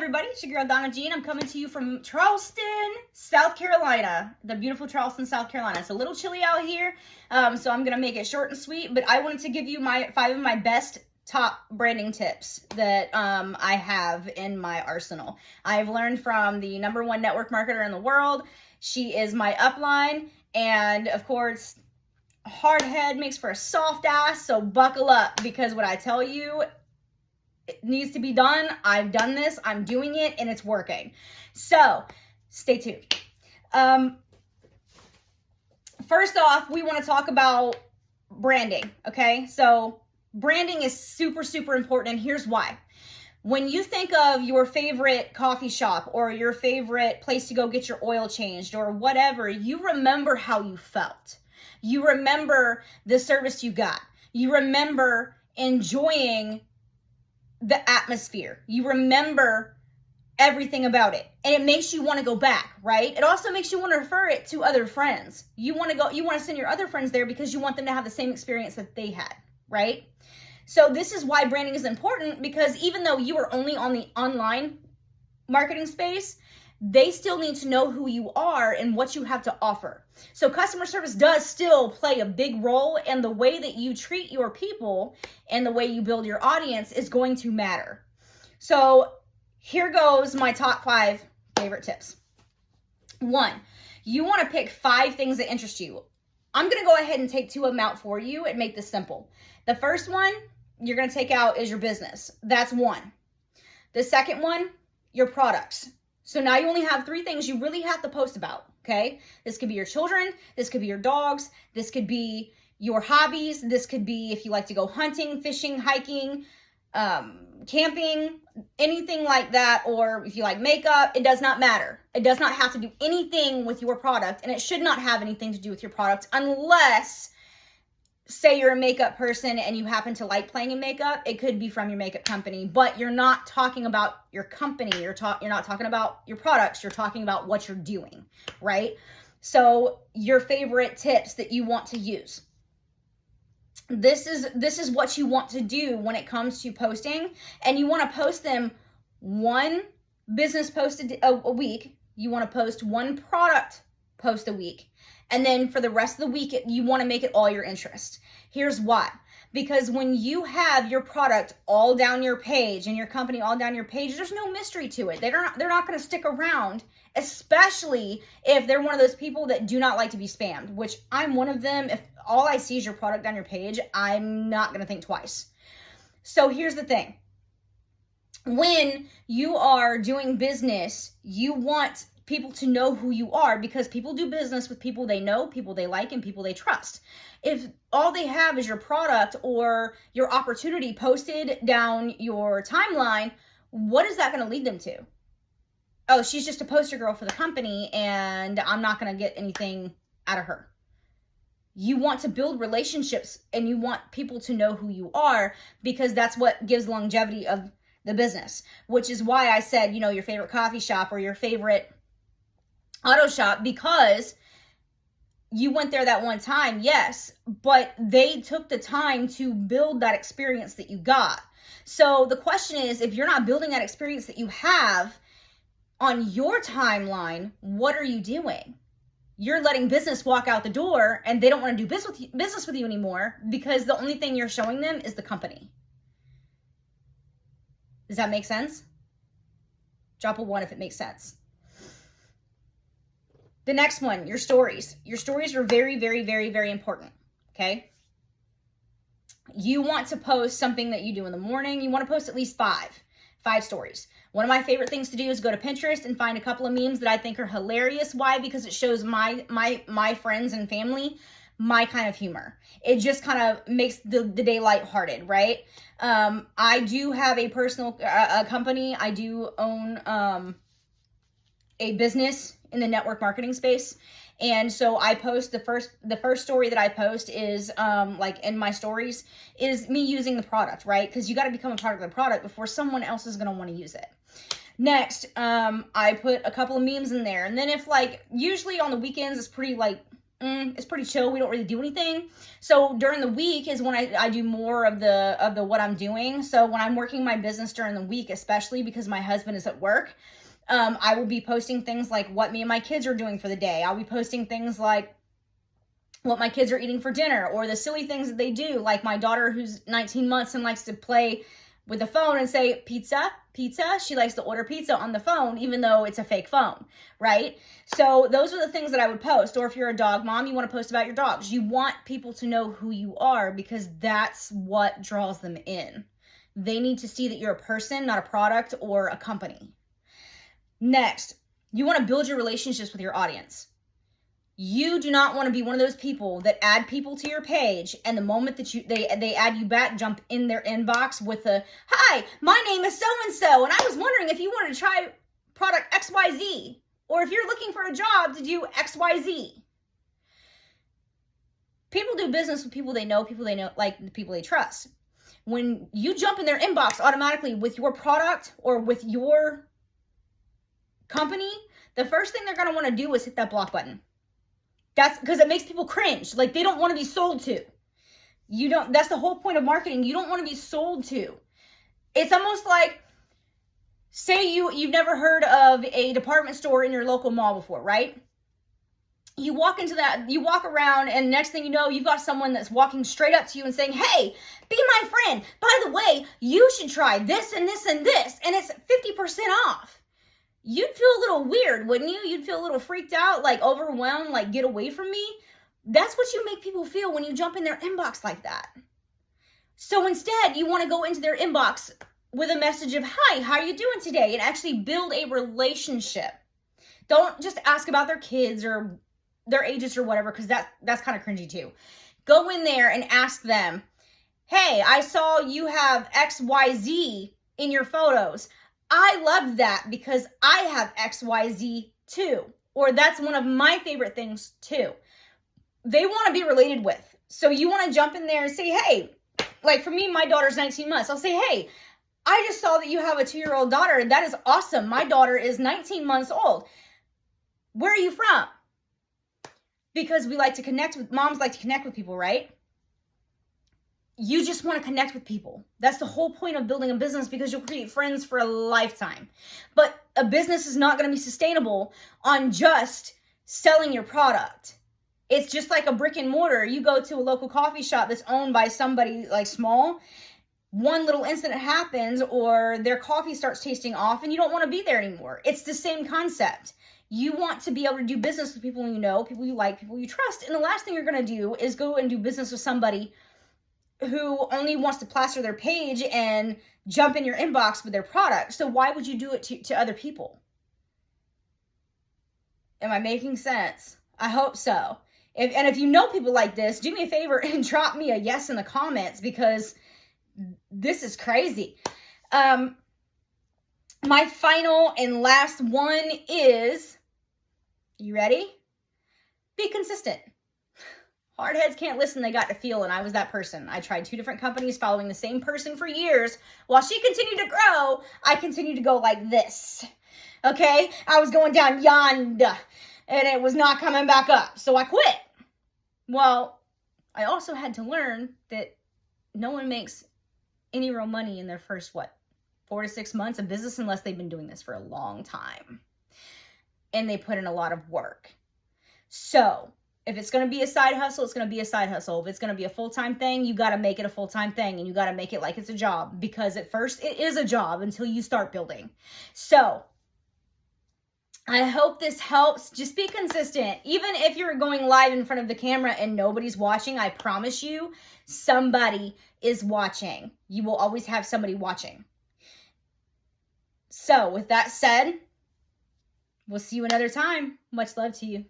everybody, it's your girl Donna Jean. I'm coming to you from Charleston, South Carolina. The beautiful Charleston, South Carolina. It's a little chilly out here, so I'm going to make it short and sweet, but I wanted to give you my 5 of my best top branding tips that I have in my arsenal. I've learned from the #1 network marketer in the world. She is my upline, and of course, hard head makes for a soft ass, so buckle up, because what I tell you, it needs to be done. I've done this, I'm doing it, and it's working. So stay tuned. First off, we want to talk about branding. Okay, so branding is super, super important, and here's why. When you think of your favorite coffee shop or your favorite place to go get your oil changed or whatever, you remember how you felt. You remember the service you got. You remember enjoying the atmosphere. You remember everything about it, and it makes you want to go back, right? It also makes you want to refer it to other friends. You want to send your other friends there because you want them to have the same experience that they had, right? So this is why branding is important, because even though you are only on the online marketing space, they still need to know who you are and what you have to offer. So customer service does still play a big role, and the way that you treat your people and the way you build your audience is going to matter. So here goes my top 5 favorite tips. 1, you want to pick 5 things that interest you. I'm going to go ahead and take 2 of them out for you and make this simple. The first one you're going to take out is your business. That's 1. The second one, your products. So now you only have 3 things you really have to post about, okay? This could be your children, this could be your dogs, this could be your hobbies, this could be if you like to go hunting, fishing, hiking, camping, anything like that, or if you like makeup, it does not matter. It does not have to do anything with your product, and it should not have anything to do with your product unless, say you're a makeup person and you happen to like playing in makeup. It could be from your makeup company, but you're not talking about your company. You're not talking about your products. You're talking about what you're doing, right? So your favorite tips that you want to use. This is what you want to do when it comes to posting, and you want to post them 1 business post a week. You want to post 1 product post a week. And then for the rest of the week, you want to make it all your interest. Here's why. Because when you have your product all down your page and your company all down your page, there's no mystery to it. They're not going to stick around, especially if they're one of those people that do not like to be spammed, which I'm one of them. If all I see is your product on your page, I'm not going to think twice. So here's the thing. When you are doing business, you want people to know who you are, because people do business with people they know, people they like, and people they trust. If all they have is your product or your opportunity posted down your timeline, what is that going to lead them to? Oh, she's just a poster girl for the company and I'm not going to get anything out of her. You want to build relationships and you want people to know who you are, because that's what gives longevity of the business, which is why I said, your favorite coffee shop or your favorite auto shop, because you went there that one time, yes, but they took the time to build that experience that you got. So the question is, if you're not building that experience that you have on your timeline, what are you doing? You're letting business walk out the door, and they don't want to do business with you anymore, because the only thing you're showing them is the company. Does that make sense? Drop a 1 if it makes sense. The next one, your stories. Your stories are very, very, very, very important, okay? You want to post something that you do in the morning. You want to post at least 5 stories. One of my favorite things to do is go to Pinterest and find a couple of memes that I think are hilarious. Why? Because it shows my friends and family my kind of humor. It just kind of makes the day lighthearted, right? I do have a personal company. I do own a business in the network marketing space. And so I post the first story that I post is like in my stories is me using the product, right? Because you got to become a part of the product before someone else is going to want to use it. Next, I put a couple of memes in there. And then if usually on the weekends, it's pretty it's pretty chill. We don't really do anything. So during the week is when I do more of the what I'm doing. So when I'm working my business during the week, especially because my husband is at work, I will be posting things like what me and my kids are doing for the day. I'll be posting things like what my kids are eating for dinner, or the silly things that they do. Like my daughter, who's 19 months and likes to play with the phone and say, pizza, pizza. She likes to order pizza on the phone, even though it's a fake phone, right? So those are the things that I would post. Or if you're a dog mom, you want to post about your dogs. You want people to know who you are, because that's what draws them in. They need to see that you're a person, not a product or a company. Next, you want to build your relationships with your audience. You do not want to be one of those people that add people to your page, and the moment that they add you back, jump in their inbox with a, hi, my name is so-and-so, and I was wondering if you wanted to try product XYZ, or if you're looking for a job to do XYZ. People do business with people they know, like the people they trust. When you jump in their inbox automatically with your product or with your company, the first thing they're going to want to do is hit that block button. That's because it makes people cringe. Like, they don't want to be sold to. That's the whole point of marketing. You don't want to be sold to. It's almost like, say you've never heard of a department store in your local mall before, right? You walk around, and next thing you know, you've got someone that's walking straight up to you and saying, hey, be my friend. By the way, you should try this and this and this, and it's 50% off. You'd feel a little weird, wouldn't you? You'd feel a little freaked out, like overwhelmed, like get away from me. That's what you make people feel when you jump in their inbox like that. So instead, you want to go into their inbox with a message of, hi, how are you doing today? And actually build a relationship. Don't just ask about their kids or their ages or whatever, because that's kind of cringy too. Go in there and ask them, hey, I saw you have XYZ in your photos. I love that because I have XYZ too. Or that's one of my favorite things too. They want to be related with. So you want to jump in there and say, hey, like for me, my daughter's 19 months. I'll say, hey, I just saw that you have a 2-year-old daughter, and that is awesome. My daughter is 19 months old. Where are you from? Because moms like to connect with people, right? You just want to connect with people. That's the whole point of building a business, because you'll create friends for a lifetime. But a business is not going to be sustainable on just selling your product. It's just like a brick and mortar. You go to a local coffee shop that's owned by somebody like small. One little incident happens, or their coffee starts tasting off, and you don't want to be there anymore. It's the same concept. You want to be able to do business with people you know, people you like, people you trust. And the last thing you're going to do is go and do business with somebody who only wants to plaster their page and jump in your inbox with their product. So why would you do it to other people? Am I making sense? I hope so. If you know people like this, do me a favor and drop me a yes in the comments, because this is crazy. My final and last one is, you ready? Be consistent. Hardheads can't listen, they got to feel, and I was that person. I tried 2 different companies following the same person for years. While she continued to grow, I continued to go like this. Okay? I was going down yonder, and it was not coming back up, so I quit. Well, I also had to learn that no one makes any real money in their first, 4 to 6 months of business unless they've been doing this for a long time. And they put in a lot of work. So if it's going to be a side hustle, it's going to be a side hustle. If it's going to be a full-time thing, you got to make it a full-time thing, and you got to make it like it's a job, because at first it is a job until you start building. So I hope this helps. Just be consistent. Even if you're going live in front of the camera and nobody's watching, I promise you, somebody is watching. You will always have somebody watching. So with that said, we'll see you another time. Much love to you.